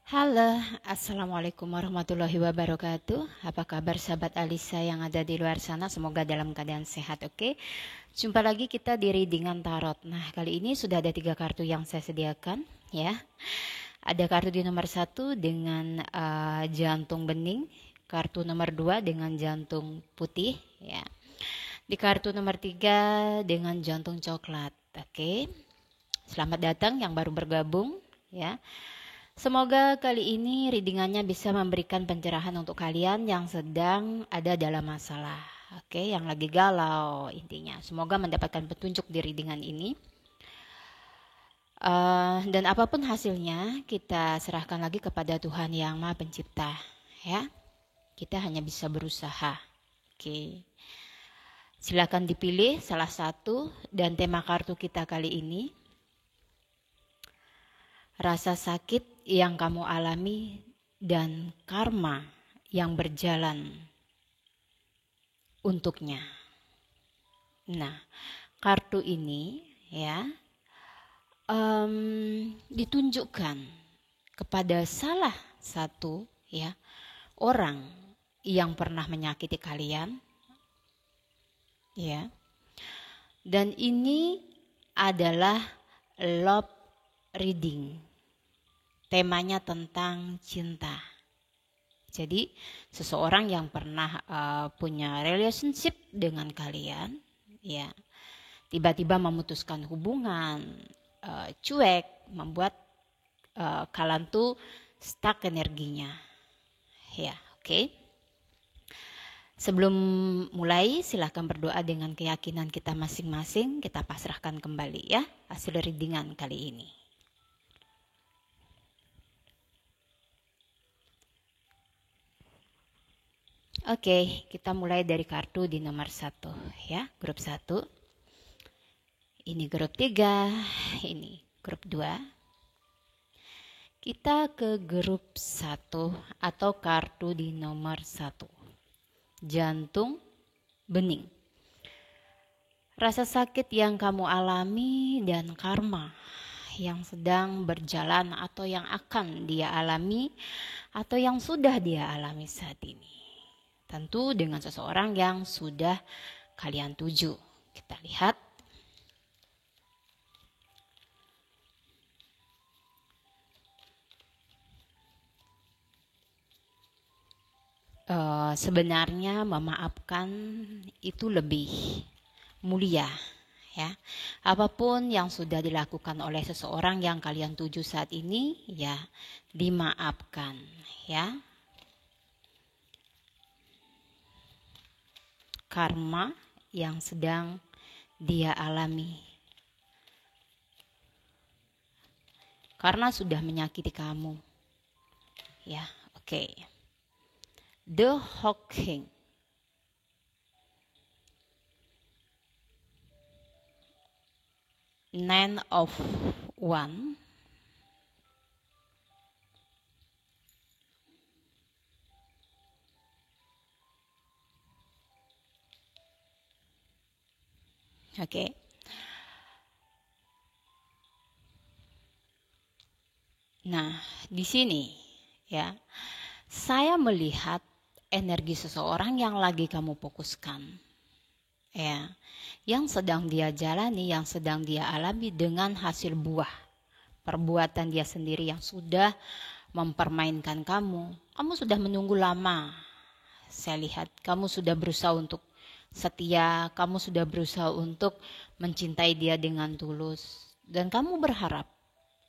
Halo, Assalamualaikum warahmatullahi wabarakatuh. Apa kabar sahabat Alisa yang ada di luar sana? Semoga dalam keadaan sehat, oke? Jumpa lagi kita di readingan tarot. Nah, kali ini sudah ada 3 kartu yang saya sediakan, ya. Ada kartu di nomor 1 dengan jantung bening, kartu nomor 2 dengan jantung putih, ya. Di kartu nomor 3 dengan jantung coklat, oke? Selamat datang yang baru bergabung, ya. Semoga kali ini readingannya bisa memberikan pencerahan untuk kalian yang sedang ada dalam masalah. Oke, yang lagi galau intinya. Semoga mendapatkan petunjuk di readingan ini. Dan apapun hasilnya, kita serahkan lagi kepada Tuhan Yang Maha Pencipta. Ya, kita hanya bisa berusaha. Oke, silakan dipilih salah satu dan tema kartu kita kali ini. Rasa sakit yang kamu alami dan karma yang berjalan untuknya. Nah, kartu ini ya ditunjukkan kepada salah satu ya orang yang pernah menyakiti kalian, ya. Dan ini adalah love reading. Temanya tentang cinta. Jadi seseorang yang pernah punya relationship dengan kalian, ya, tiba-tiba memutuskan hubungan, cuek, membuat kalian tuh stuck energinya, ya, oke. Sebelum mulai, silahkan berdoa dengan keyakinan kita masing-masing. Kita pasrahkan kembali ya hasil readingan kali ini. Oke, kita mulai dari kartu di nomor 1 ya, grup 1. Ini grup 3, ini grup 2. Kita ke grup 1 atau kartu di nomor 1. Jantung bening. Rasa sakit yang kamu alami dan karma yang sedang berjalan atau yang akan dia alami atau yang sudah dia alami saat ini. Tentu dengan seseorang yang sudah kalian tuju. Kita lihat. Sebenarnya memaafkan itu lebih mulia. Ya, apapun yang sudah dilakukan oleh seseorang yang kalian tuju saat ini, ya dimaafkan. Ya, karma yang sedang dia alami karena sudah menyakiti kamu, ya, oke. The Hawking, Nine of One, oke. Nah, di sini ya, saya melihat energi seseorang yang lagi kamu fokuskan. Ya, yang sedang dia jalani, yang sedang dia alami dengan hasil buah perbuatan dia sendiri yang sudah mempermainkan kamu. Kamu sudah menunggu lama. Saya lihat kamu sudah berusaha untuk setia, kamu sudah berusaha untuk mencintai dia dengan tulus, dan kamu berharap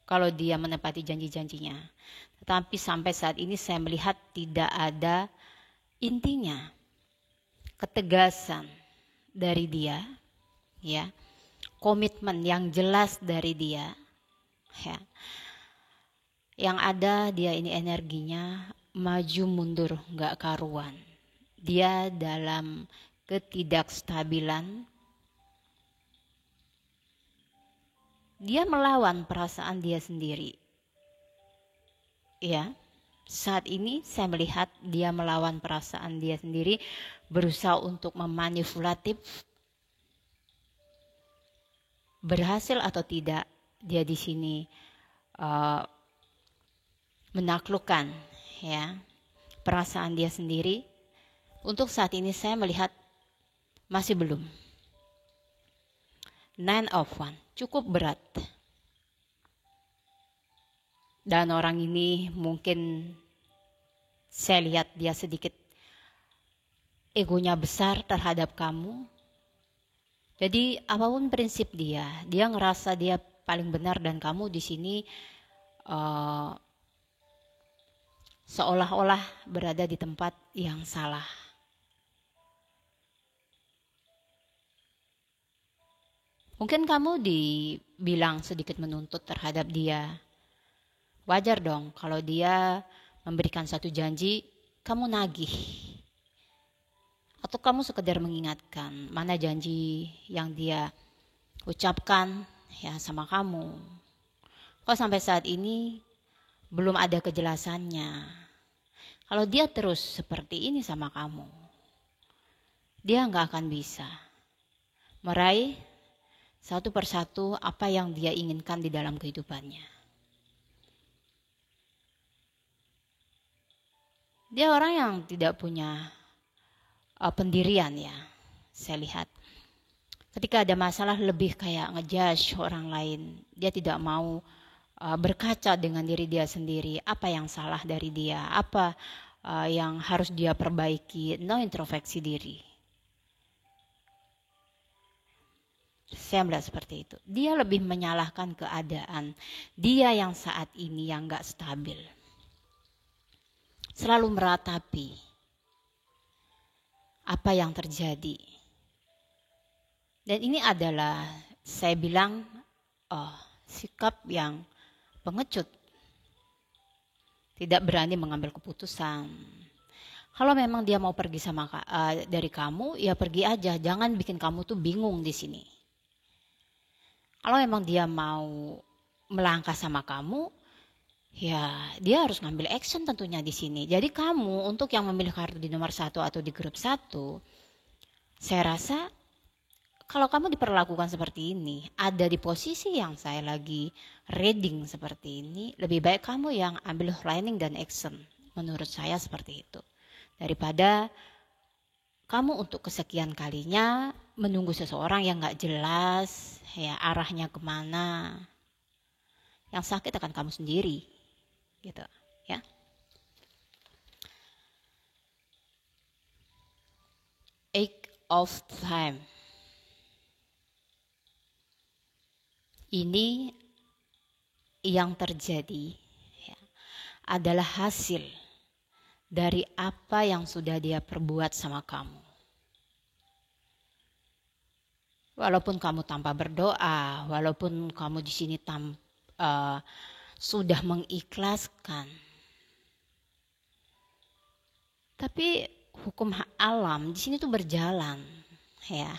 kalau dia menepati janji-janjinya. Tetapi sampai saat ini saya melihat tidak ada intinya, ketegasan dari dia, ya, komitmen yang jelas dari dia, ya. Yang ada dia ini energinya maju mundur gak karuan. Dia dalam ketidakstabilan. Dia melawan perasaan dia sendiri. Ya, saat ini saya melihat dia melawan perasaan dia sendiri, berusaha untuk memanipulatif. Berhasil atau tidak, dia di sini menaklukkan ya perasaan dia sendiri. Untuk saat ini saya melihat masih belum. 9 of Wands cukup berat. Dan orang ini mungkin saya lihat dia sedikit egonya besar terhadap kamu. Jadi apapun prinsip dia ngerasa dia paling benar dan kamu di sini seolah-olah berada di tempat yang salah. Mungkin kamu dibilang sedikit menuntut terhadap dia. Wajar dong kalau dia memberikan satu janji, kamu nagih. Atau kamu sekedar mengingatkan mana janji yang dia ucapkan ya sama kamu. Kok sampai saat ini belum ada kejelasannya. Kalau dia terus seperti ini sama kamu, dia nggak akan bisa meraih satu persatu apa yang dia inginkan di dalam kehidupannya. Dia orang yang tidak punya pendirian ya, saya lihat. Ketika ada masalah lebih kayak ngejudge orang lain. Dia tidak mau berkaca dengan diri dia sendiri. Apa yang salah dari dia, apa yang harus dia perbaiki. No introspeksi diri. Saya melihat seperti itu. Dia lebih menyalahkan keadaan. Dia yang saat ini yang gak stabil. Selalu meratapi apa yang terjadi. Dan ini adalah saya bilang sikap yang pengecut. Tidak berani mengambil keputusan. Kalau memang dia mau pergi dari kamu, ya pergi aja. Jangan bikin kamu tuh bingung di sini. Kalau memang dia mau melangkah sama kamu, ya dia harus ngambil action tentunya di sini. Jadi kamu untuk yang memilih kartu di nomor 1 atau di grup 1, saya rasa kalau kamu diperlakukan seperti ini, ada di posisi yang saya lagi reading seperti ini, lebih baik kamu yang ambil planning dan action. Menurut saya seperti itu. Daripada kamu untuk kesekian kalinya menunggu seseorang yang gak jelas, ya arahnya kemana. Yang sakit akan kamu sendiri, gitu, ya. Eight of Time. Ini yang terjadi ya, adalah hasil dari apa yang sudah dia perbuat sama kamu. Walaupun kamu tanpa berdoa, walaupun kamu di sini sudah mengikhlaskan, tapi hukum alam di sini tuh berjalan, ya.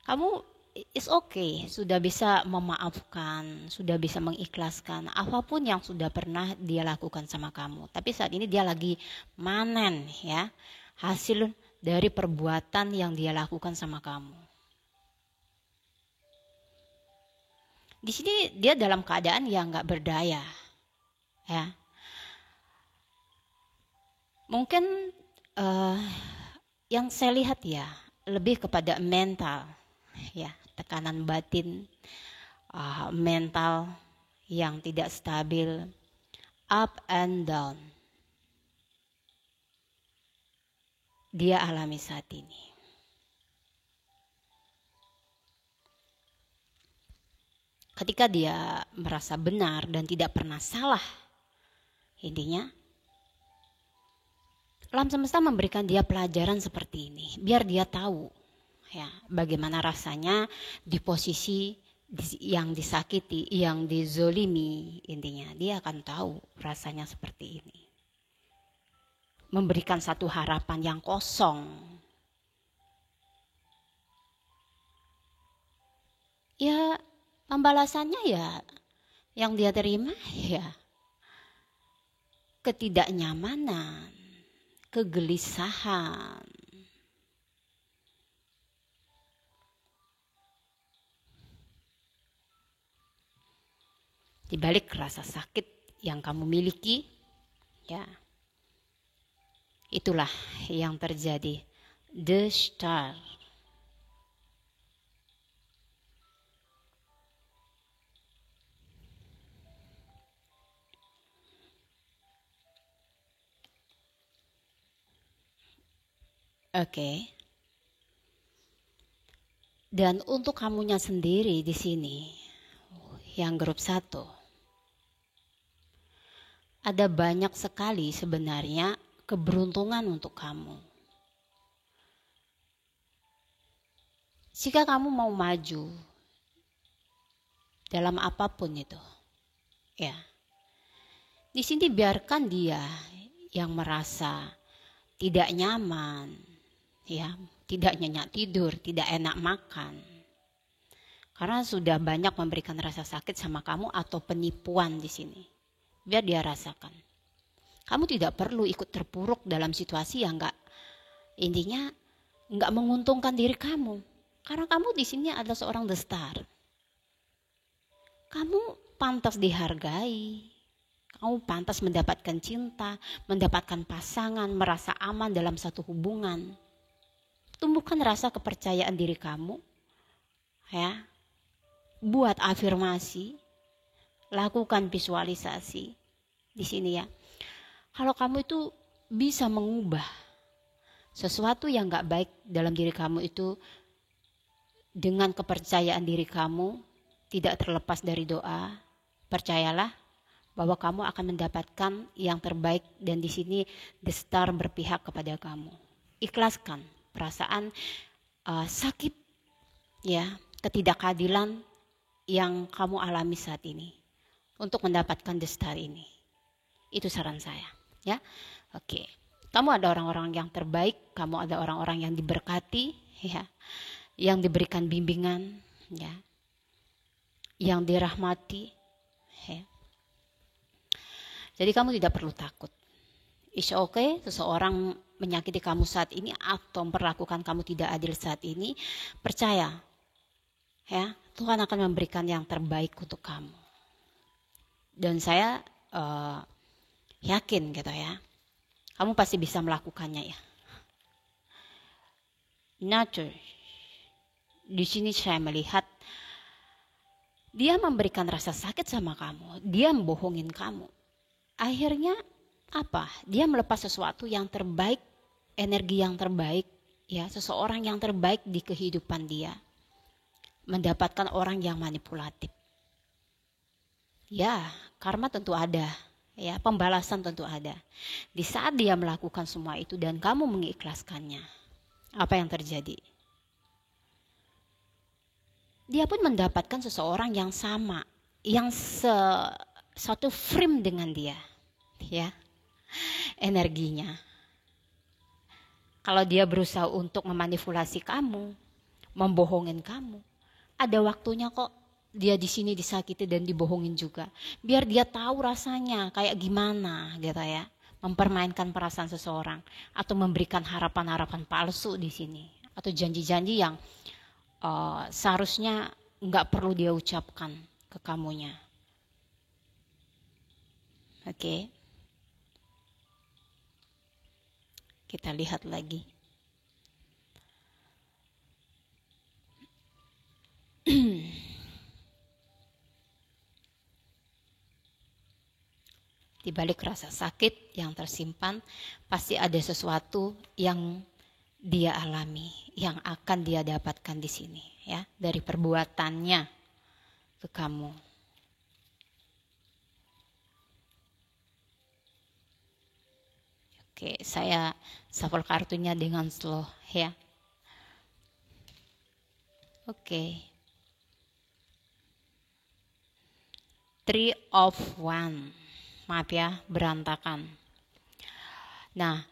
Kamu it's okay, sudah bisa memaafkan, sudah bisa mengikhlaskan apapun yang sudah pernah dia lakukan sama kamu. Tapi saat ini dia lagi manen ya, hasil dari perbuatan yang dia lakukan sama kamu. Di sini dia dalam keadaan yang gak berdaya. Ya. Mungkin yang saya lihat ya, lebih kepada mental ya. Tekanan batin, mental yang tidak stabil, up and down. Dia alami saat ini. Ketika dia merasa benar dan tidak pernah salah, intinya, alam semesta memberikan dia pelajaran seperti ini, biar dia tahu. Ya, bagaimana rasanya di posisi yang disakiti, yang dizolimi, intinya dia akan tahu rasanya seperti ini. Memberikan satu harapan yang kosong. Ya, pembalasannya ya yang dia terima ya ketidaknyamanan, kegelisahan. Di balik rasa sakit yang kamu miliki, ya. Itulah yang terjadi. The Star. Oke. Dan untuk kamunya sendiri di sini, yang grup 1, ada banyak sekali sebenarnya keberuntungan untuk kamu. Jika kamu mau maju dalam apapun itu, ya. Di sini biarkan dia yang merasa tidak nyaman, ya, tidak nyenyak tidur, tidak enak makan. Karena sudah banyak memberikan rasa sakit sama kamu atau penipuan di sini. Biar dia rasakan. Kamu tidak perlu ikut terpuruk dalam situasi yang intinya enggak menguntungkan diri kamu. Karena kamu di sini adalah seorang the star. Kamu pantas dihargai. Kamu pantas mendapatkan cinta, mendapatkan pasangan, merasa aman dalam satu hubungan. Tumbuhkan rasa kepercayaan diri kamu. Ya. Buat afirmasi, lakukan visualisasi di sini ya. Kalau kamu itu bisa mengubah sesuatu yang gak baik dalam diri kamu itu dengan kepercayaan diri kamu, tidak terlepas dari doa, percayalah bahwa kamu akan mendapatkan yang terbaik, dan di sini the star berpihak kepada kamu. Ikhlaskan perasaan sakit, ya, ketidakadilan yang kamu alami saat ini untuk mendapatkan the star ini. Itu saran saya, ya. Oke. Kamu ada orang-orang yang terbaik, kamu ada orang-orang yang diberkati, ya, yang diberikan bimbingan, ya, yang dirahmati, ya. Jadi kamu tidak perlu takut. It's okay, seseorang menyakiti kamu saat ini atau memperlakukan kamu tidak adil saat ini, percaya, ya, Tuhan akan memberikan yang terbaik untuk kamu. Dan saya yakin gitu ya, kamu pasti bisa melakukannya ya. Nature, di sini saya melihat dia memberikan rasa sakit sama kamu, dia membohongin kamu. Akhirnya apa? Dia melepas sesuatu yang terbaik, energi yang terbaik, ya, seseorang yang terbaik di kehidupan dia. Mendapatkan orang yang manipulatif. Ya, karma tentu ada, ya, pembalasan tentu ada. Di saat dia melakukan semua itu dan kamu mengikhlaskannya, apa yang terjadi? Dia pun mendapatkan seseorang yang sama, yang satu frame dengan dia, ya, energinya. Kalau dia berusaha untuk memanipulasi kamu, membohongin kamu, ada waktunya kok dia di sini disakiti dan dibohongin juga. Biar dia tahu rasanya kayak gimana gitu ya, mempermainkan perasaan seseorang atau memberikan harapan-harapan palsu di sini atau janji-janji yang seharusnya nggak perlu dia ucapkan ke kamunya. Oke. Kita lihat lagi. Di balik rasa sakit yang tersimpan, pasti ada sesuatu yang dia alami, yang akan dia dapatkan di sini, ya, dari perbuatannya ke kamu. Oke, saya shuffle kartunya dengan slow, ya. Oke. 3 of Wands. Maaf ya, berantakan. Nah,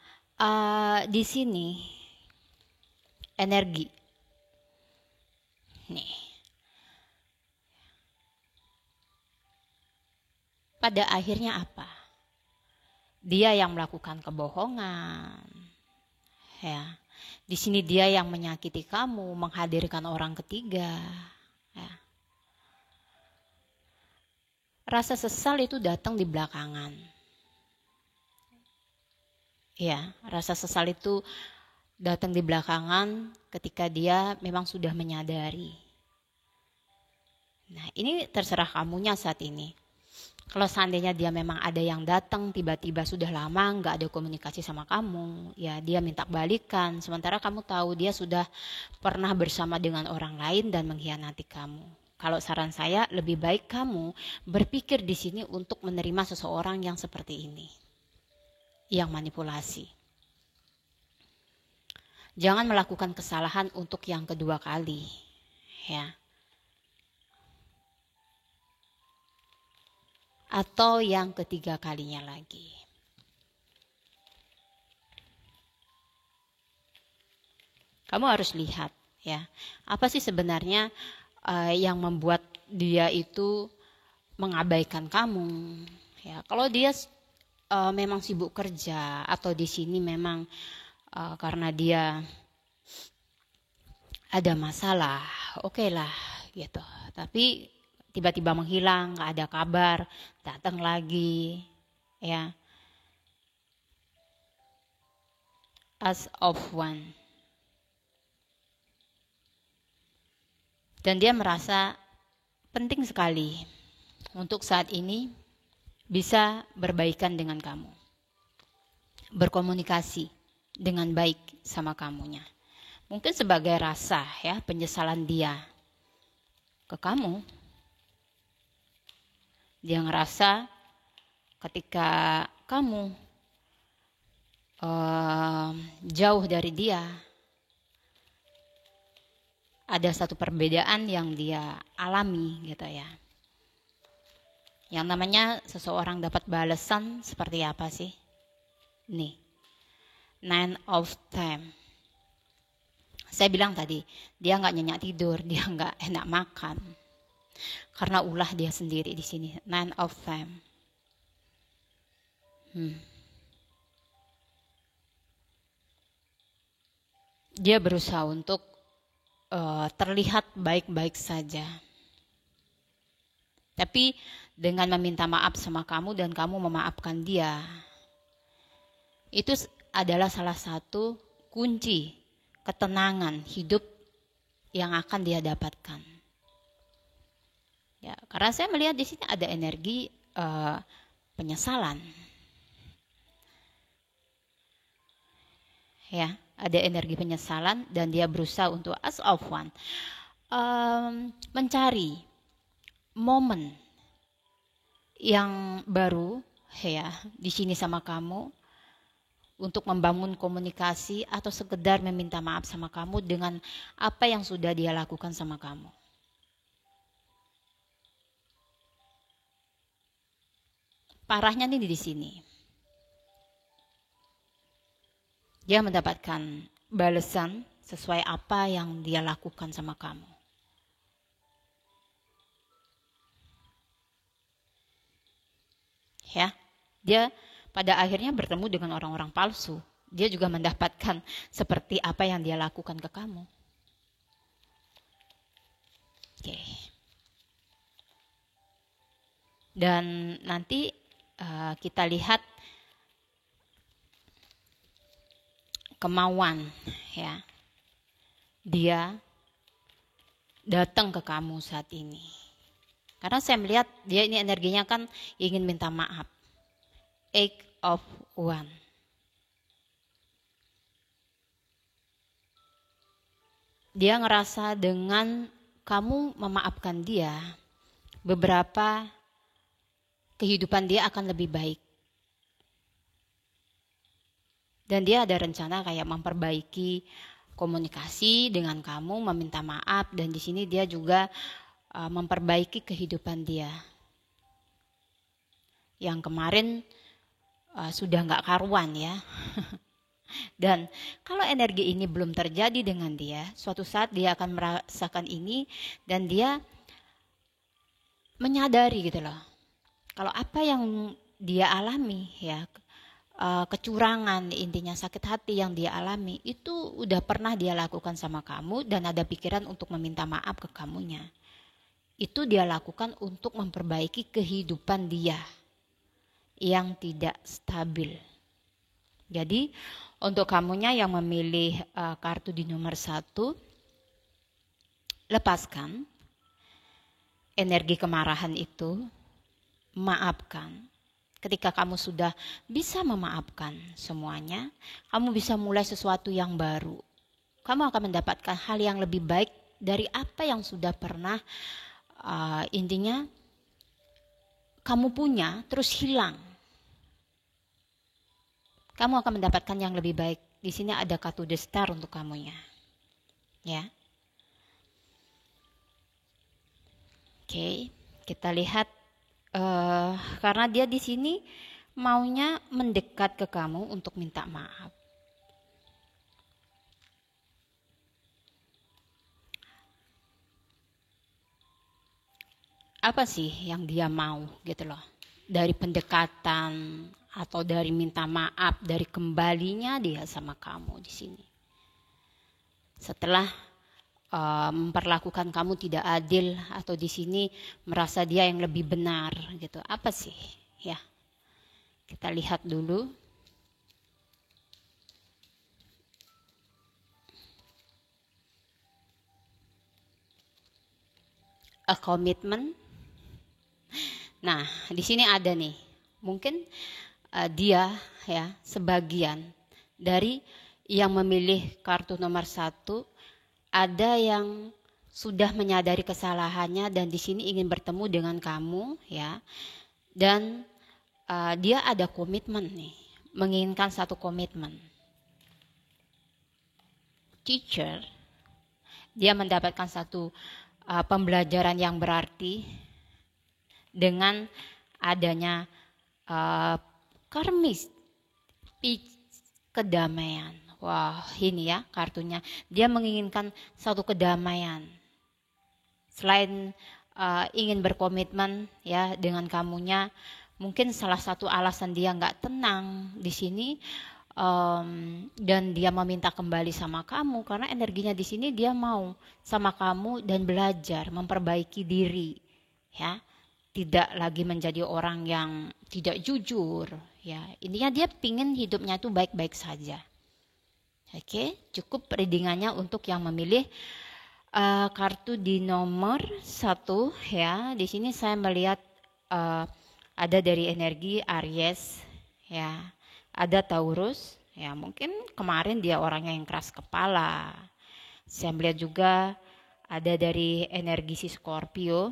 di sini energi. Nih. Pada akhirnya apa? Dia yang melakukan kebohongan. Ya. Di sini dia yang menyakiti kamu, menghadirkan orang ketiga. Ya. rasa sesal itu datang di belakangan. Ya, rasa sesal itu datang di belakangan ketika dia memang sudah menyadari. Nah, ini terserah kamunya saat ini. Kalau seandainya dia memang ada yang datang tiba-tiba sudah lama nggak ada komunikasi sama kamu, ya dia minta balikan. Sementara kamu tahu dia sudah pernah bersama dengan orang lain dan mengkhianati kamu. Kalau saran saya lebih baik kamu berpikir di sini untuk menerima seseorang yang seperti ini, yang manipulasi. Jangan melakukan kesalahan untuk yang kedua kali, ya. Atau yang ketiga kalinya lagi. Kamu harus lihat, ya, apa sih sebenarnya yang membuat dia itu mengabaikan kamu. Ya, kalau dia memang sibuk kerja atau di sini memang karena dia ada masalah, oke lah, gitu. Tapi tiba-tiba menghilang, nggak ada kabar, datang lagi, ya. As of one. Dan dia merasa penting sekali untuk saat ini bisa berbaikan dengan kamu. Berkomunikasi dengan baik sama kamunya. Mungkin sebagai rasa ya penyesalan dia ke kamu. Dia ngerasa ketika kamu jauh dari dia, ada satu perbedaan yang dia alami gitu ya. Yang namanya seseorang dapat balasan seperti apa sih? Nih, 9 of time. Saya bilang tadi, dia nggak nyenyak tidur, dia nggak enak makan. Karena ulah dia sendiri di sini, 9 of time. Dia berusaha untuk terlihat baik-baik saja. Tapi dengan meminta maaf sama kamu dan kamu memaafkan dia, itu adalah salah satu kunci ketenangan hidup yang akan dia dapatkan. Ya, karena saya melihat di sini ada energi penyesalan. Ya, ada energi penyesalan dan dia berusaha untuk as of one mencari momen yang baru ya di sini sama kamu untuk membangun komunikasi atau sekedar meminta maaf sama kamu dengan apa yang sudah dia lakukan sama kamu. Parahnya nih di sini. Dia mendapatkan balasan sesuai apa yang dia lakukan sama kamu. Ya, dia pada akhirnya bertemu dengan orang-orang palsu. Dia juga mendapatkan seperti apa yang dia lakukan ke kamu. Oke. Dan nanti kita lihat kemauan ya dia datang ke kamu saat ini, karena saya melihat dia ini energinya kan ingin minta maaf. 8 of one. Dia ngerasa dengan kamu memaafkan dia, beberapa kehidupan dia akan lebih baik. Dan dia ada rencana kayak memperbaiki komunikasi dengan kamu, meminta maaf, dan di sini dia juga memperbaiki kehidupan dia. Yang kemarin sudah nggak karuan ya. Dan kalau energi ini belum terjadi dengan dia, suatu saat dia akan merasakan ini dan dia menyadari gitu loh. Kalau apa yang dia alami ya, kecurangan, intinya sakit hati yang dia alami itu udah pernah dia lakukan sama kamu dan ada pikiran untuk meminta maaf ke kamunya. itu dia lakukan untuk memperbaiki kehidupan dia yang tidak stabil. Jadi untuk kamunya yang memilih kartu di nomor 1, lepaskan energi kemarahan itu, maafkan. Ketika kamu sudah bisa memaafkan semuanya, kamu bisa mulai sesuatu yang baru. Kamu akan mendapatkan hal yang lebih baik dari apa yang sudah pernah intinya kamu punya terus hilang. Kamu akan mendapatkan yang lebih baik. Di sini ada kartu The Star untuk kamunya. Ya. Oke, kita lihat karena dia di sini maunya mendekat ke kamu untuk minta maaf. Apa sih yang dia mau gitu loh? Dari pendekatan atau dari minta maaf, dari kembalinya dia sama kamu di sini. Setelah memperlakukan kamu tidak adil atau di sini merasa dia yang lebih benar gitu. Apa sih? Ya. Kita lihat dulu. A commitment. Nah, di sini ada nih. Mungkin dia ya sebagian dari yang memilih kartu nomor 1 ada yang sudah menyadari kesalahannya dan di sini ingin bertemu dengan kamu ya. Dan dia ada komitmen nih, menginginkan satu komitmen. Teacher, dia mendapatkan satu pembelajaran yang berarti dengan adanya karmis kedamaian. Wah, ini ya kartunya. Dia menginginkan satu kedamaian. Selain ingin berkomitmen ya dengan kamunya, mungkin salah satu alasan dia nggak tenang di sini dan dia meminta kembali sama kamu karena energinya di sini dia mau sama kamu dan belajar memperbaiki diri, ya. Tidak lagi menjadi orang yang tidak jujur, ya. Intinya dia pingin hidupnya itu baik-baik saja. Oke, cukup readingannya untuk yang memilih kartu di nomor 1 ya. Di sini saya melihat ada dari energi Aries, ya. Ada Taurus, ya. Mungkin kemarin dia orangnya yang keras kepala. Saya melihat juga ada dari energi si Scorpio,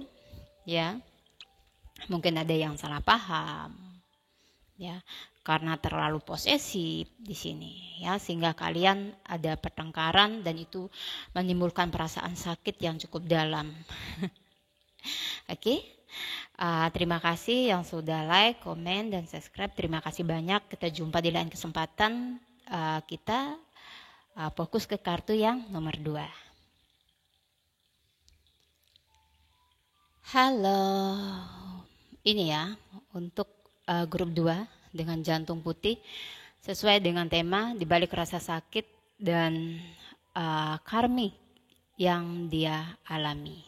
ya. Mungkin ada yang salah paham, ya, karena terlalu posesif di sini, ya, sehingga kalian ada pertengkaran dan itu menimbulkan perasaan sakit yang cukup dalam. Oke, terima kasih yang sudah like, komen, dan subscribe. Terima kasih banyak. Kita jumpa di lain kesempatan. Kita fokus ke kartu yang nomor 2. Halo. Ini ya untuk grup 2 dengan jantung putih sesuai dengan tema di balik rasa sakit dan karmik yang dia alami.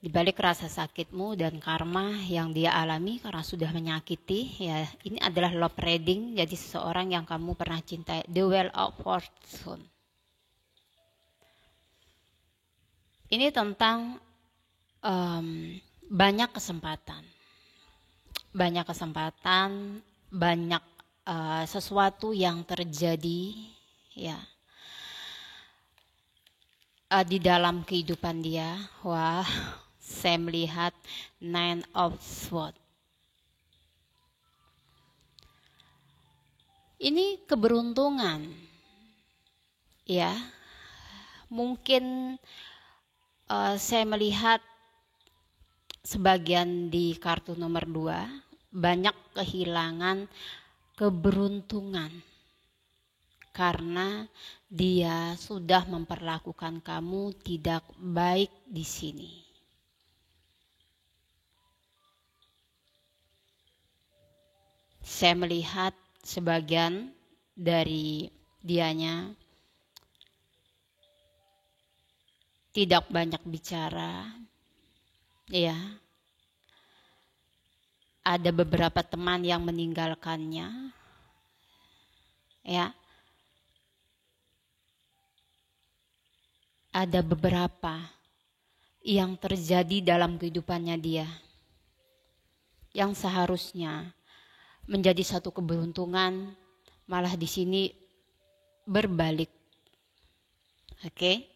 Di balik rasa sakitmu dan karma yang dia alami karena sudah menyakiti, ya, ini adalah love reading, jadi seseorang yang kamu pernah cintai, the Wheel of Fortune. Ini tentang banyak kesempatan, banyak sesuatu yang terjadi, ya, di dalam kehidupan dia. Wah, saya melihat Nine of Swords. Ini keberuntungan, ya. Mungkin saya melihat sebagian di kartu nomor 2 banyak kehilangan keberuntungan karena dia sudah memperlakukan kamu tidak baik di sini. Saya melihat sebagian dari dianya tidak banyak bicara, ya. Ada beberapa teman yang meninggalkannya, ya. Ada beberapa yang terjadi dalam kehidupannya dia, yang seharusnya menjadi satu keberuntungan, malah di sini berbalik. Oke?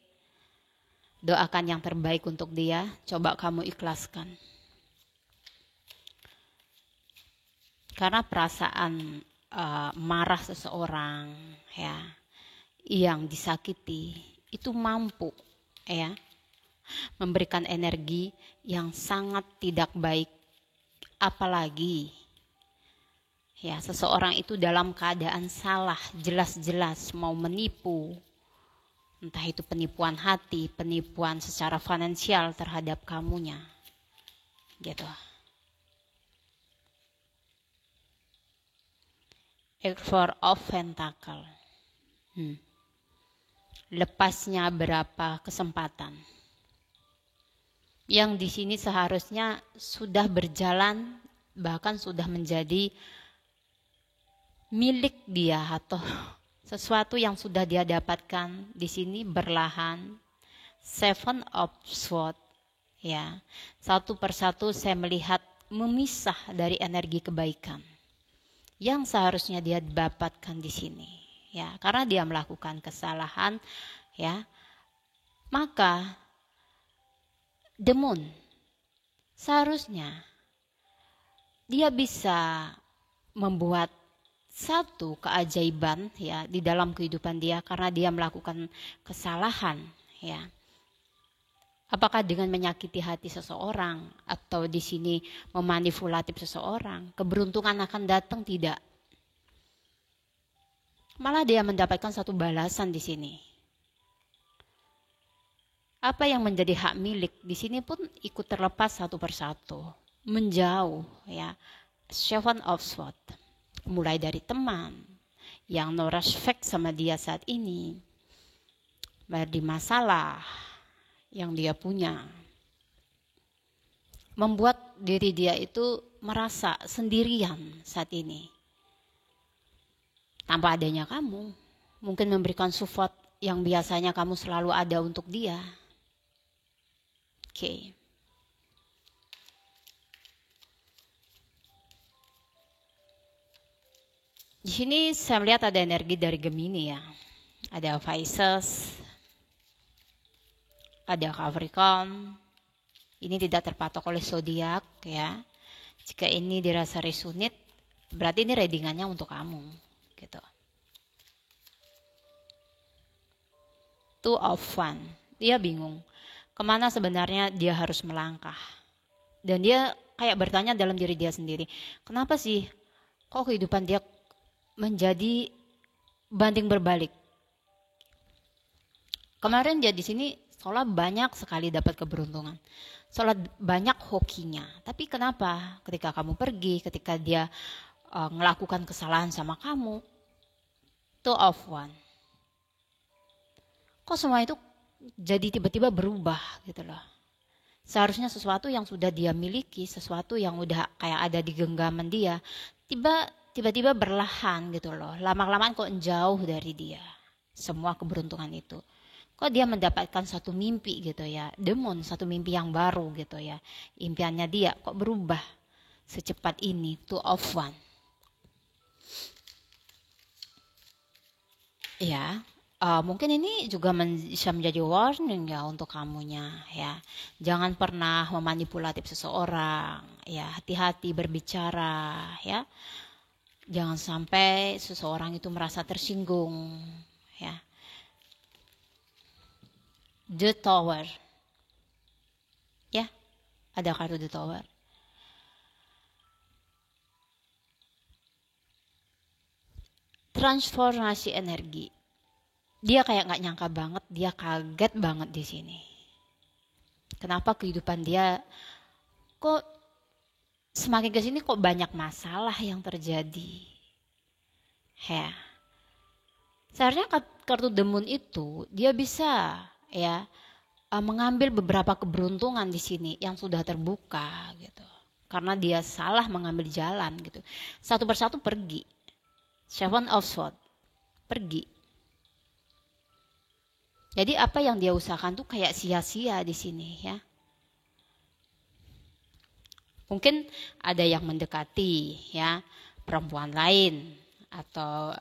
Doakan yang terbaik untuk dia, coba kamu ikhlaskan. Karena perasaan marah seseorang, ya, yang disakiti itu mampu, ya, memberikan energi yang sangat tidak baik. Apalagi ya, seseorang itu dalam keadaan salah, jelas-jelas mau menipu, entah itu penipuan hati, penipuan secara finansial terhadap kamunya, gitu. Four of Pentacle. Lepasnya berapa kesempatan yang di sini seharusnya sudah berjalan, bahkan sudah menjadi milik dia, atau sesuatu yang sudah dia dapatkan di sini berlahan. Seven of Swords, ya, satu persatu saya melihat memisah dari energi kebaikan yang seharusnya dia dapatkan di sini, ya, karena dia melakukan kesalahan, ya. Maka the moon seharusnya dia bisa membuat satu keajaiban, ya, di dalam kehidupan dia karena dia melakukan kesalahan, ya. Apakah dengan menyakiti hati seseorang atau di sini memanipulatif seseorang, keberuntungan akan datang? Tidak. Malah dia mendapatkan satu balasan di sini. Apa yang menjadi hak milik di sini pun ikut terlepas satu persatu, menjauh, ya. Seven of Swords. Mulai dari teman yang no respect sama dia saat ini, dari masalah yang dia punya, membuat diri dia itu merasa sendirian saat ini. Tanpa adanya kamu, mungkin memberikan support yang biasanya kamu selalu ada untuk dia. Oke. Di sini saya melihat ada energi dari Gemini, ya. Ada Pisces, ada Capricorn. Ini tidak terpatok oleh zodiak, ya. Jika ini dirasa resonate, berarti ini readingannya untuk kamu, gitu. Two of Wands. Dia bingung kemana sebenarnya dia harus melangkah. Dan dia kayak bertanya dalam diri dia sendiri, kenapa sih kok kehidupan dia menjadi banding berbalik. Kemarin dia di sini seolah banyak sekali dapat keberuntungan, seolah banyak hokinya. Tapi kenapa ketika kamu pergi, ketika dia melakukan kesalahan sama kamu, Two of Wands, kok semua itu jadi tiba-tiba berubah gitu loh. Seharusnya sesuatu yang sudah dia miliki, sesuatu yang udah kayak ada di genggaman dia, tiba-tiba berlahan gitu loh. Lama-lamaan kok jauh dari dia semua keberuntungan itu. Kok dia mendapatkan satu mimpi gitu ya, demon, satu mimpi yang baru gitu ya. Impiannya dia kok berubah secepat ini. Two of Wands. Ya, mungkin ini juga bisa menjadi warning ya untuk kamunya, ya. Jangan pernah memanipulatif seseorang, ya. Hati-hati berbicara, ya. Jangan sampai seseorang itu merasa tersinggung, ya. The Tower, ya, ada kartu The Tower. Transformasi energi. Dia kayak nggak nyangka banget, dia kaget banget di sini. Kenapa kehidupan dia kok semakin ke sini kok banyak masalah yang terjadi. Ya. Seharusnya kartu The Moon itu dia bisa, ya, mengambil beberapa keberuntungan di sini yang sudah terbuka gitu. Karena dia salah mengambil jalan gitu. Satu persatu pergi. Seven of Swords pergi. Jadi apa yang dia usahakan tuh kayak sia-sia di sini ya. Mungkin ada yang mendekati ya, perempuan lain atau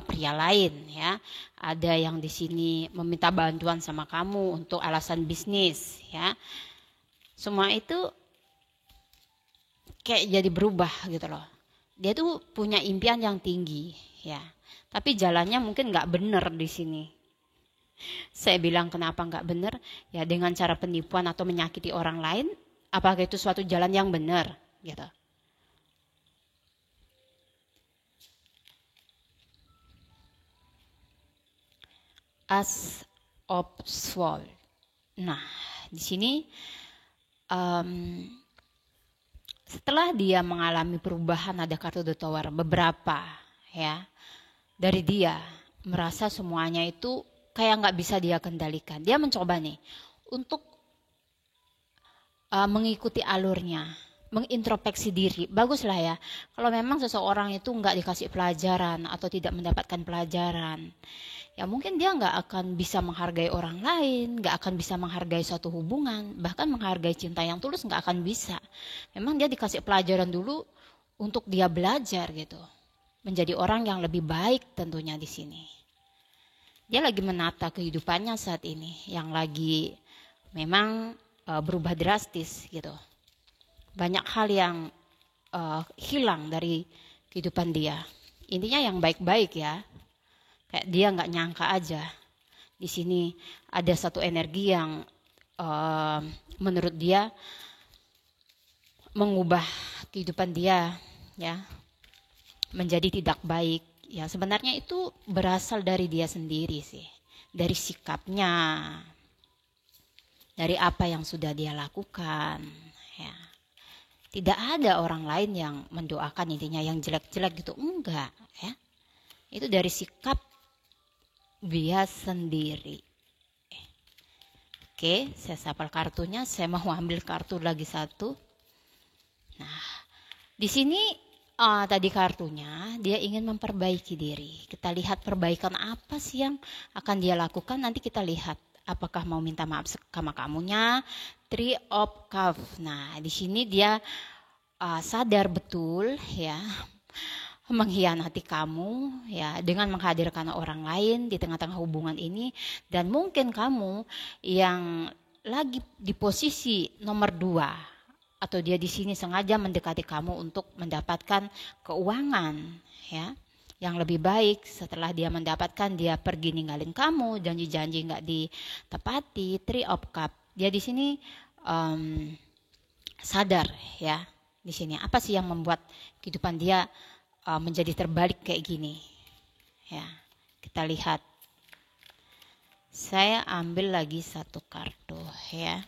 pria lain ya. Ada yang di sini meminta bantuan sama kamu untuk alasan bisnis ya. Semua itu kayak jadi berubah gitu loh. Dia tuh punya impian yang tinggi ya. Tapi jalannya mungkin nggak benar di sini. Saya bilang kenapa nggak benar? Ya dengan cara penipuan atau menyakiti orang lain, apakah itu suatu jalan yang benar? Gitu. As of Swords. Nah, di sini setelah dia mengalami perubahan, ada kartu The Tower beberapa ya, dari dia merasa semuanya itu kayak nggak bisa dia kendalikan. Dia mencoba nih untuk mengikuti alurnya, mengintrospeksi diri. Baguslah ya kalau memang seseorang itu nggak dikasih pelajaran atau tidak mendapatkan pelajaran, ya mungkin dia nggak akan bisa menghargai orang lain, nggak akan bisa menghargai suatu hubungan, bahkan menghargai cinta yang tulus nggak akan bisa. Memang dia dikasih pelajaran dulu untuk dia belajar gitu, menjadi orang yang lebih baik tentunya di sini. Dia lagi menata kehidupannya saat ini yang lagi memang berubah drastis gitu. Banyak hal yang hilang dari kehidupan dia. Intinya yang baik-baik ya. Kayak dia nggak nyangka aja. Di sini ada satu energi yang menurut dia mengubah kehidupan dia ya menjadi tidak baik. Ya sebenarnya itu berasal dari dia sendiri sih, dari sikapnya, dari apa yang sudah dia lakukan ya. Tidak ada orang lain yang mendoakan intinya yang jelek-jelek gitu, enggak ya. Itu dari sikap dia sendiri. Oke, saya sapal kartunya, saya mau ambil kartu lagi satu. Nah, di sini tadi kartunya dia ingin memperbaiki diri. Kita lihat perbaikan apa sih yang akan dia lakukan. Nanti kita lihat apakah mau minta maaf sama kamunya. Three of Cups. Nah di sini dia sadar betul ya mengkhianati kamu ya dengan menghadirkan orang lain di tengah-tengah hubungan ini, dan mungkin kamu yang lagi di posisi nomor 2 atau dia di sini sengaja mendekati kamu untuk mendapatkan keuangan ya yang lebih baik. Setelah dia mendapatkan, dia pergi ninggalin kamu, janji-janji nggak ditepati. Three of Cups. Dia di sini sadar ya di sini apa sih yang membuat kehidupan dia menjadi terbalik kayak gini ya. Kita lihat. Saya ambil lagi satu kartu ya.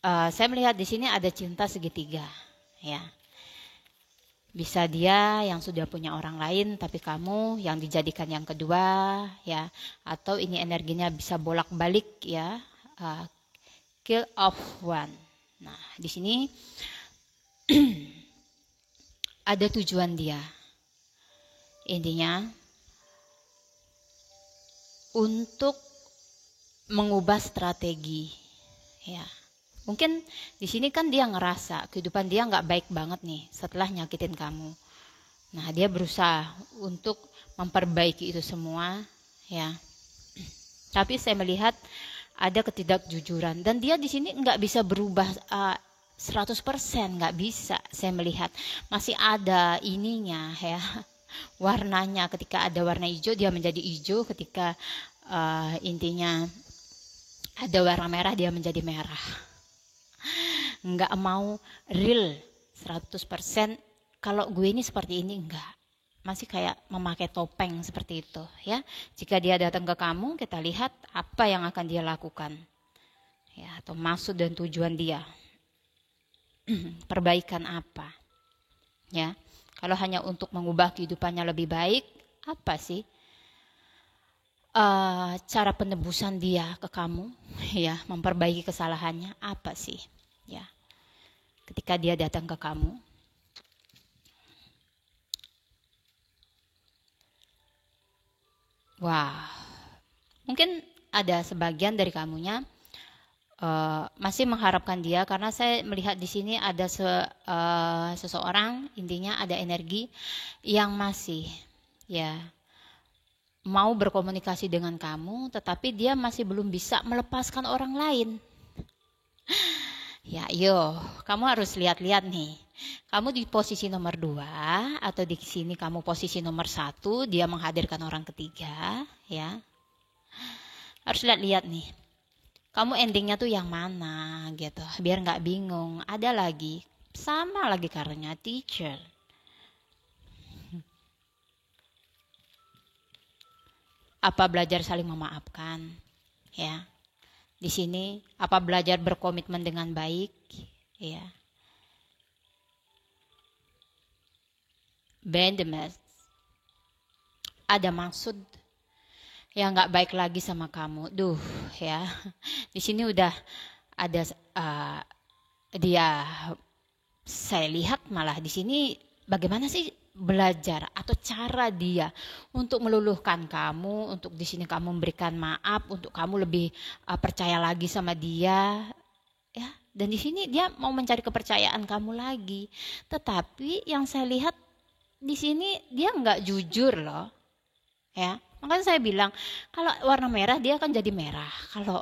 Saya melihat di sini ada cinta segitiga, ya. Bisa dia yang sudah punya orang lain, tapi kamu yang dijadikan yang kedua, ya. Atau ini energinya bisa bolak-balik, ya. Kill of one. Nah, di sini ada tujuan dia. Intinya untuk mengubah strategi, ya. Mungkin di sini kan dia ngerasa kehidupan dia nggak baik banget nih setelah nyakitin kamu. Nah dia berusaha untuk memperbaiki itu semua ya. Tapi saya melihat ada ketidakjujuran dan dia di sini nggak bisa berubah 100%, nggak bisa. Saya melihat masih ada ininya ya, warnanya. Ketika ada warna hijau dia menjadi hijau, ketika intinya ada warna merah dia menjadi merah. Nggak mau real 100% kalau gue ini seperti ini, enggak. Masih kayak memakai topeng seperti itu ya. Jika dia datang ke kamu, kita lihat apa yang akan dia lakukan ya, atau maksud dan tujuan dia. Perbaikan apa ya. Kalau hanya untuk mengubah kehidupannya lebih baik, apa sih? cara penebusan dia ke kamu, ya, memperbaiki kesalahannya apa sih, ya? Ketika dia datang ke kamu, wah, mungkin ada sebagian dari kamunya masih mengharapkan dia, karena saya melihat di sini ada seseorang, intinya ada energi yang masih, ya, mau berkomunikasi dengan kamu, tetapi dia masih belum bisa melepaskan orang lain. Ya, yo, kamu harus lihat-lihat nih. Kamu di posisi nomor 2 atau di sini kamu posisi nomor 1, dia menghadirkan orang ketiga, ya. Harus lihat-lihat nih. Kamu endingnya tuh yang mana gitu, biar nggak bingung. Ada lagi, sama lagi karena teacher. Apa belajar saling memaafkan, ya. Di sini apa belajar berkomitmen dengan baik, ya. Bendemes. Ada maksud yang nggak baik lagi sama kamu. Duh, ya. Di sini udah ada dia, saya lihat malah di sini bagaimana sih belajar atau cara dia untuk meluluhkan kamu, untuk di sini kamu memberikan maaf, untuk kamu lebih percaya lagi sama dia, ya. Dan di sini dia mau mencari kepercayaan kamu lagi. Tetapi yang saya lihat di sini dia nggak jujur loh, ya. Makanya saya bilang kalau warna merah dia akan jadi merah, kalau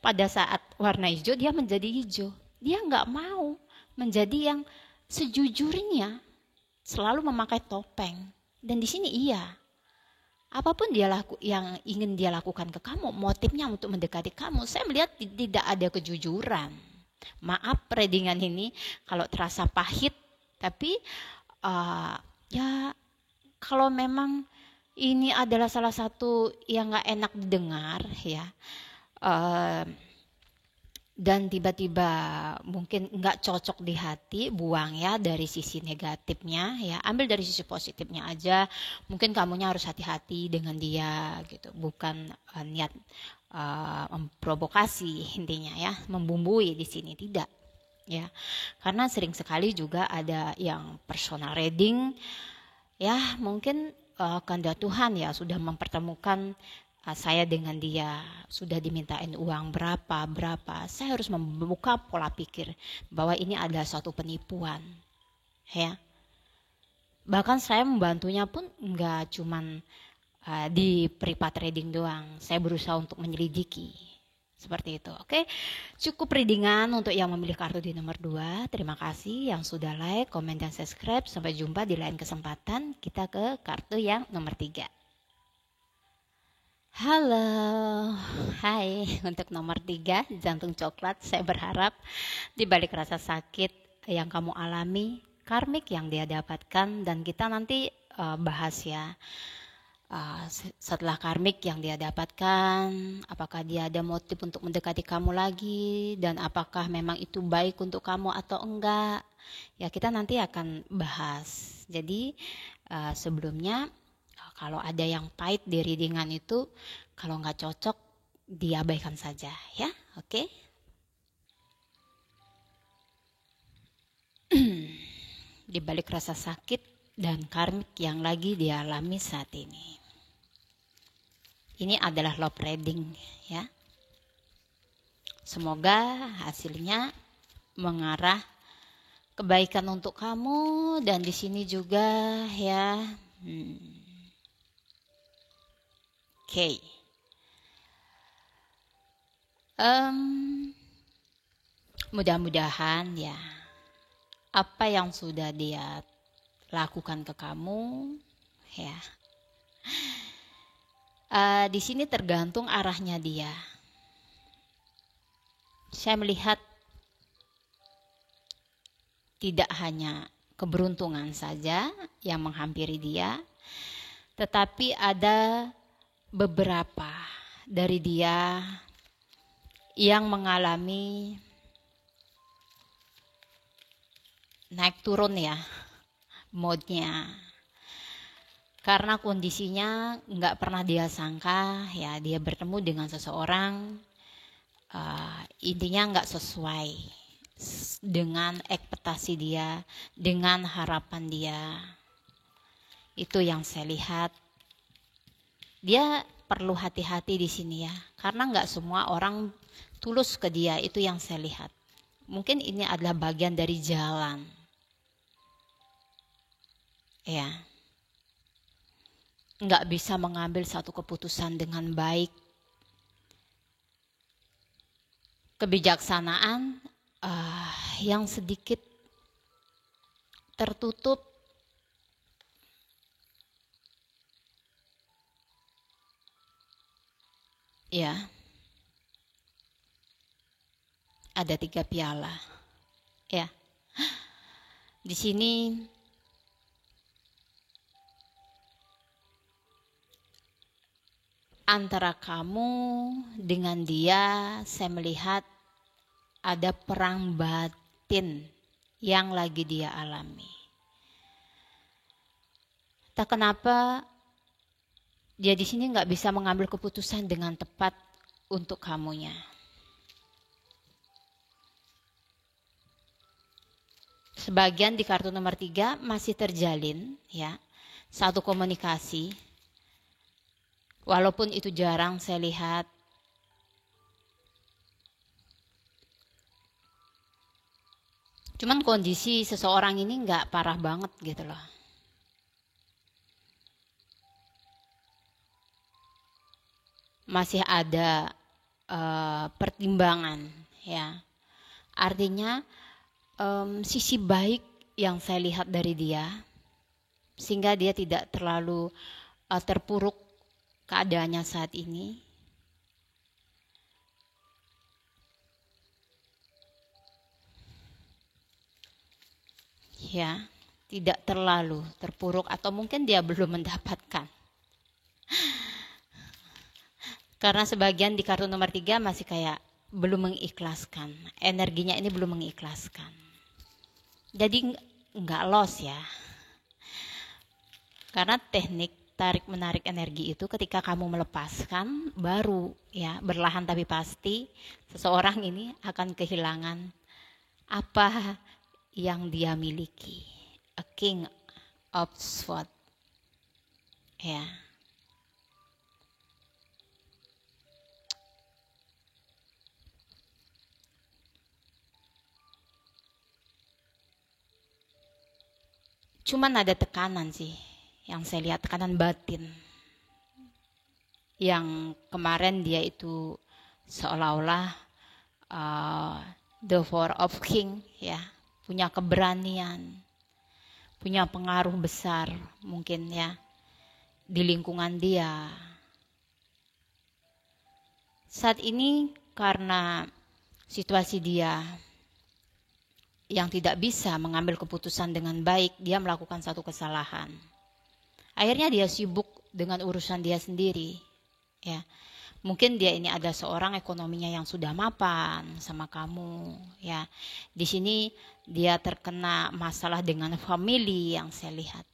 pada saat warna hijau dia menjadi hijau. Dia nggak mau menjadi yang sejujurnya, selalu memakai topeng. Dan di sini iya, apapun yang ingin dia lakukan ke kamu, motifnya untuk mendekati kamu, saya melihat tidak ada kejujuran. Maaf readingan ini kalau terasa pahit, tapi ya kalau memang ini adalah salah satu yang nggak enak didengar, ya, dan tiba-tiba mungkin nggak cocok di hati, buang ya dari sisi negatifnya, ya, ambil dari sisi positifnya aja. Mungkin kamunya harus hati-hati dengan dia gitu, bukan niat memprovokasi, intinya ya, membumbui di sini, tidak, ya. Karena sering sekali juga ada yang personal reading, ya, mungkin kehendak Tuhan ya sudah mempertemukan saya dengan dia, sudah dimintain uang berapa, saya harus membuka pola pikir bahwa ini adalah suatu penipuan, ya. Bahkan saya membantunya pun nggak cuman di privat reading doang, saya berusaha untuk menyelidiki seperti itu. Oke, cukup readingan untuk yang memilih kartu di nomor 2. Terima kasih yang sudah like, komen, dan subscribe. Sampai jumpa di lain kesempatan. Kita ke kartu yang nomor 3. Halo, hai. Untuk nomor 3, jantung coklat. Saya berharap di balik rasa sakit yang kamu alami, karmik yang dia dapatkan, dan kita nanti bahas ya, setelah karmik yang dia dapatkan, apakah dia ada motif untuk mendekati kamu lagi, dan apakah memang itu baik untuk kamu atau enggak, ya, kita nanti akan bahas. Jadi sebelumnya, kalau ada yang pahit di readingan itu, kalau nggak cocok diabaikan saja, ya. Oke. Di balik rasa sakit dan karmik yang lagi dialami saat ini. Ini adalah love reading, ya. Semoga hasilnya mengarah kebaikan untuk kamu, dan di sini juga ya. Oke. Mudah-mudahan ya apa yang sudah dia lakukan ke kamu, ya. Di sini tergantung arahnya dia. Saya melihat tidak hanya keberuntungan saja yang menghampiri dia, tetapi ada beberapa dari dia yang mengalami naik turun ya, mode-nya. karena kondisinya nggak pernah dia sangka ya, dia bertemu dengan seseorang intinya nggak sesuai dengan ekspektasi dia, dengan harapan dia. Itu yang saya lihat. Dia perlu hati-hati di sini ya, karena nggak semua orang tulus ke dia. Itu yang saya lihat. Mungkin ini adalah bagian dari jalan. Ya, nggak bisa mengambil satu keputusan dengan baik. Kebijaksanaan yang sedikit tertutup, ya. Ada 3 piala, ya. Di sini antara kamu dengan dia, saya melihat ada perang batin yang lagi dia alami. Tak kenapa dia di sini nggak bisa mengambil keputusan dengan tepat untuk kamunya. Sebagian di kartu nomor 3 masih terjalin ya, satu komunikasi. Walaupun itu jarang saya lihat. Cuman kondisi seseorang ini nggak parah banget gitu loh. Masih ada pertimbangan ya. Artinya sisi baik yang saya lihat dari dia, sehingga dia tidak terlalu terpuruk keadaannya saat ini. Ya, tidak terlalu terpuruk, atau mungkin dia belum mendapatkan. Karena sebagian di kartu nomor 3 masih kayak belum mengikhlaskan. Energinya ini belum mengikhlaskan. Jadi nggak loss ya. Karena teknik tarik menarik energi itu ketika kamu melepaskan baru ya, perlahan tapi pasti seseorang ini akan kehilangan apa yang dia miliki. A king of swords. Ya. Cuman ada tekanan sih yang saya lihat, tekanan batin. Yang kemarin dia itu seolah-olah the four of king ya, punya keberanian, punya pengaruh besar mungkin ya di lingkungan dia. Saat ini karena situasi dia yang tidak bisa mengambil keputusan dengan baik, dia melakukan satu kesalahan. Akhirnya dia sibuk dengan urusan dia sendiri. Ya, mungkin dia ini ada seorang ekonominya yang sudah mapan sama kamu. Ya, di sini dia terkena masalah dengan family yang saya lihat.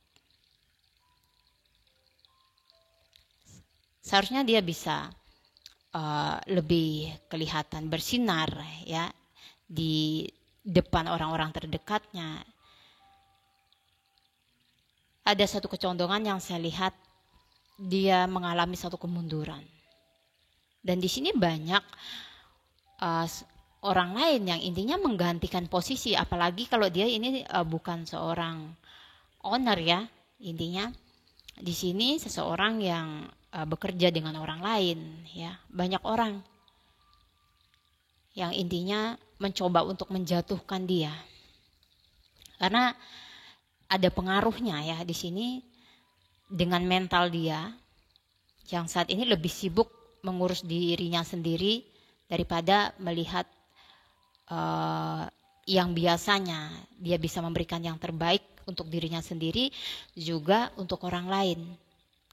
Seharusnya dia bisa lebih kelihatan bersinar ya di depan orang-orang terdekatnya. Ada satu kecondongan yang saya lihat, dia mengalami satu kemunduran. Dan di sini banyak orang lain yang intinya menggantikan posisi, apalagi kalau dia ini bukan seorang owner ya. Intinya di sini seseorang yang bekerja dengan orang lain ya. Banyak orang yang intinya mencoba untuk menjatuhkan dia. Karena ada pengaruhnya ya di sini dengan mental dia yang saat ini lebih sibuk mengurus dirinya sendiri daripada melihat yang biasanya dia bisa memberikan yang terbaik untuk dirinya sendiri juga untuk orang lain.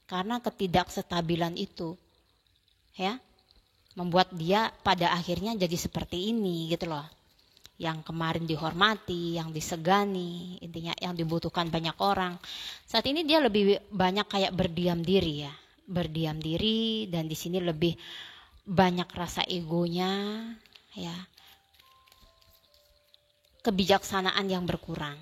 Karena ketidakstabilan itu ya membuat dia pada akhirnya jadi seperti ini gitu loh. yang kemarin dihormati, yang disegani, intinya yang dibutuhkan banyak orang. Saat ini dia lebih banyak kayak berdiam diri ya, berdiam diri, dan di sini lebih banyak rasa egonya, ya, kebijaksanaan yang berkurang.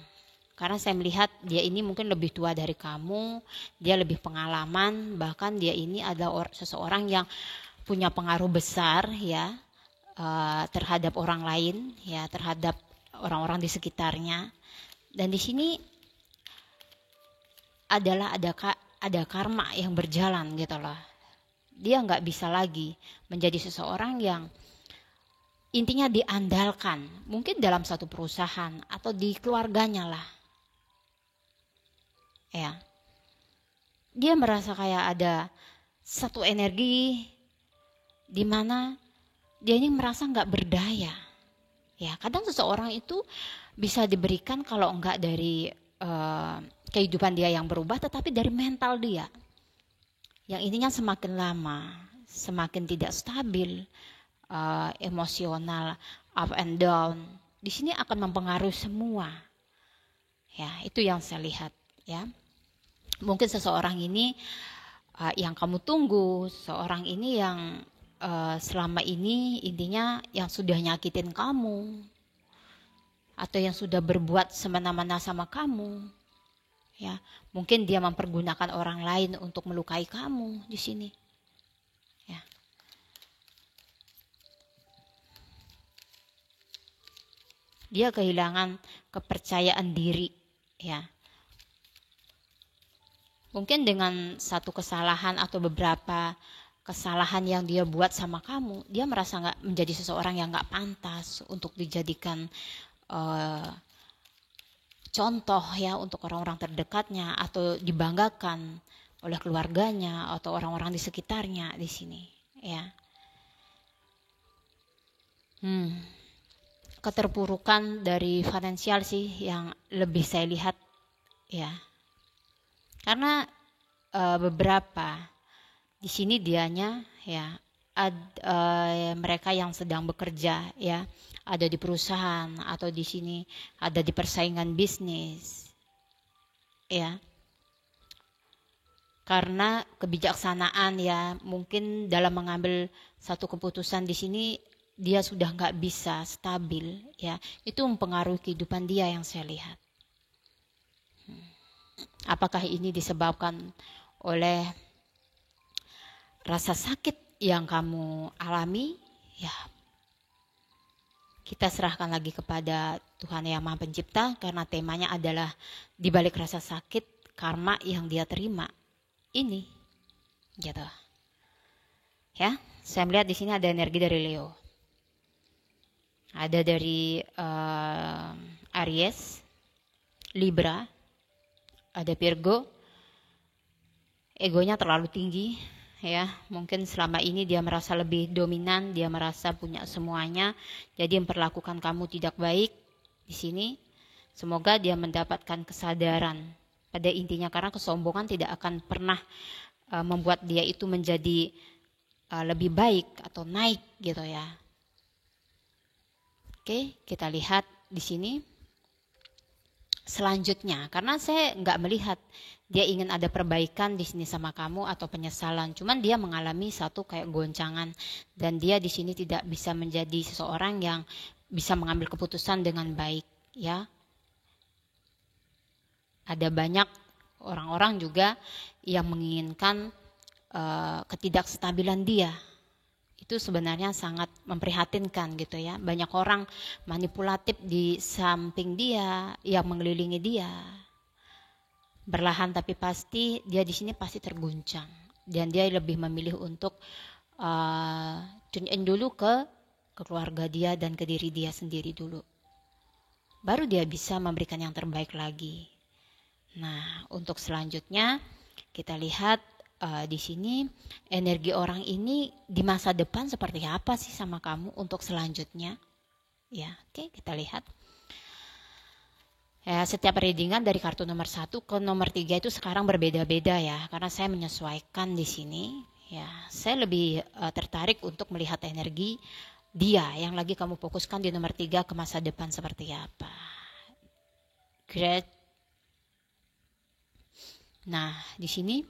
Karena saya melihat dia ini mungkin lebih tua dari kamu, dia lebih pengalaman, bahkan dia ini adalah seseorang yang punya pengaruh besar ya terhadap orang lain, ya terhadap orang-orang di sekitarnya. Dan di sini adalah ada karma yang berjalan gitu loh. Dia nggak bisa lagi menjadi seseorang yang intinya diandalkan, mungkin dalam satu perusahaan atau di keluarganya lah. Ya, dia merasa kayak ada satu energi di mana dia ini merasa nggak berdaya. Ya, kadang seseorang itu bisa diberikan kalau enggak dari kehidupan dia yang berubah, tetapi dari mental dia. Yang intinya semakin lama, semakin tidak stabil, emosional, up and down. Di sini akan mempengaruhi semua. Ya, itu yang saya lihat. Ya, mungkin seseorang ini yang kamu tunggu, seorang ini yang selama ini intinya yang sudah nyakitin kamu atau yang sudah berbuat semena-mena sama kamu, ya mungkin dia mempergunakan orang lain untuk melukai kamu di sini, ya. Dia kehilangan kepercayaan diri, ya. Mungkin dengan satu kesalahan atau beberapa kesalahan yang dia buat sama kamu, dia merasa nggak menjadi seseorang yang nggak pantas untuk dijadikan contoh ya untuk orang-orang terdekatnya atau dibanggakan oleh keluarganya atau orang-orang di sekitarnya di sini, ya. Keterpurukan dari finansial sih yang lebih saya lihat, ya. Karena beberapa di sini dianya ya mereka yang sedang bekerja ya, ada di perusahaan atau di sini ada di persaingan bisnis, ya. Karena kebijaksanaan ya, mungkin dalam mengambil satu keputusan di sini dia sudah nggak bisa stabil ya, itu mempengaruhi kehidupan dia yang saya lihat. Apakah ini disebabkan oleh rasa sakit yang kamu alami? Ya, kita serahkan lagi kepada Tuhan Yang Maha Pencipta, karena temanya adalah di balik rasa sakit, karma yang dia terima. Ini, gitu. Ya, saya melihat di sini ada energi dari Leo, ada dari Aries, Libra, ada Virgo. Egonya terlalu tinggi, ya. Mungkin selama ini dia merasa lebih dominan, dia merasa punya semuanya, jadi memperlakukan kamu tidak baik di sini. Semoga dia mendapatkan kesadaran pada intinya, karena kesombongan tidak akan pernah membuat dia itu menjadi lebih baik atau naik gitu ya. Oke, kita lihat di sini selanjutnya, karena saya nggak melihat dia ingin ada perbaikan di sini sama kamu atau penyesalan, cuman dia mengalami satu kayak goncangan, dan dia di sini tidak bisa menjadi seseorang yang bisa mengambil keputusan dengan baik, ya. Ada banyak orang-orang juga yang menginginkan ketidakstabilan dia. Itu sebenarnya sangat memprihatinkan gitu ya. Banyak orang manipulatif di samping dia, yang mengelilingi dia. Berlahan tapi pasti dia di sini pasti terguncang, dan dia lebih memilih untuk tune in dulu ke keluarga dia dan ke diri dia sendiri dulu. Baru dia bisa memberikan yang terbaik lagi. Nah, untuk selanjutnya kita lihat di sini energi orang ini di masa depan seperti apa sih sama kamu untuk selanjutnya, ya. Oke, kita lihat ya. Setiap readingan dari kartu nomor 1 ke nomor 3 itu sekarang berbeda-beda ya, karena saya menyesuaikan di sini ya. Saya lebih tertarik untuk melihat energi dia yang lagi kamu fokuskan di nomor 3 ke masa depan seperti apa. Great. Nah, di sini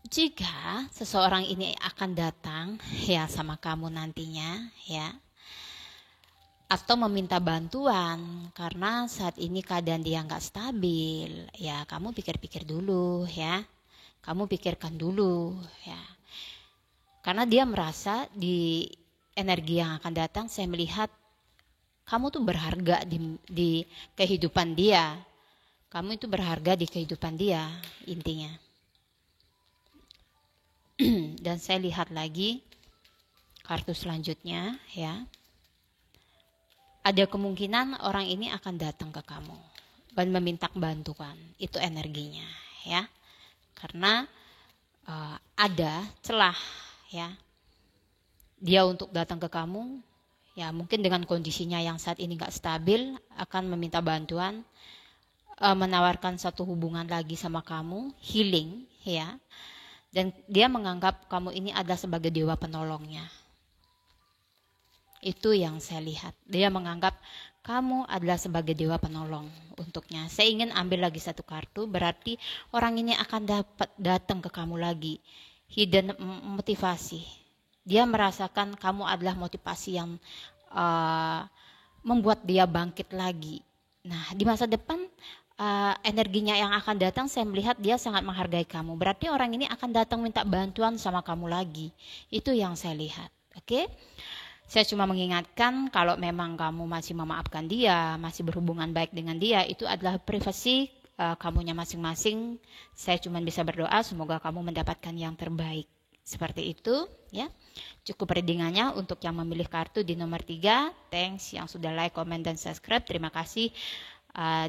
jika seseorang ini akan datang ya sama kamu nantinya ya, atau meminta bantuan karena saat ini keadaan dia nggak stabil, ya kamu pikir-pikir dulu ya, kamu pikirkan dulu ya, karena dia merasa di energi yang akan datang, saya melihat kamu tuh berharga di kehidupan dia, kamu itu berharga di kehidupan dia intinya. Dan saya lihat lagi kartu selanjutnya ya. Ada kemungkinan orang ini akan datang ke kamu dan meminta bantuan. Itu energinya ya. Karena ada celah ya. Dia untuk datang ke kamu ya, mungkin dengan kondisinya yang saat ini gak stabil akan meminta bantuan, menawarkan satu hubungan lagi sama kamu, healing ya. Dan dia menganggap kamu ini adalah sebagai dewa penolongnya. Itu yang saya lihat. Dia menganggap kamu adalah sebagai dewa penolong untuknya. Saya ingin ambil lagi satu kartu, berarti orang ini akan dapat datang ke kamu lagi. Hidden motivasi. Dia merasakan kamu adalah motivasi yang membuat dia bangkit lagi. Nah, di masa depan energinya yang akan datang, saya melihat dia sangat menghargai kamu. Berarti orang ini akan datang minta bantuan sama kamu lagi. Itu yang saya lihat. Oke? Saya cuma mengingatkan kalau memang kamu masih memaafkan dia, masih berhubungan baik dengan dia, itu adalah privasi kamunya masing-masing. Saya cuma bisa berdoa semoga kamu mendapatkan yang terbaik. Seperti itu ya. Cukup readingannya untuk yang memilih kartu di nomor 3. Thanks yang sudah like, comment, dan subscribe. Terima kasih.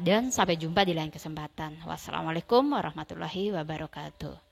Dan sampai jumpa di lain kesempatan. Wassalamualaikum warahmatullahi wabarakatuh.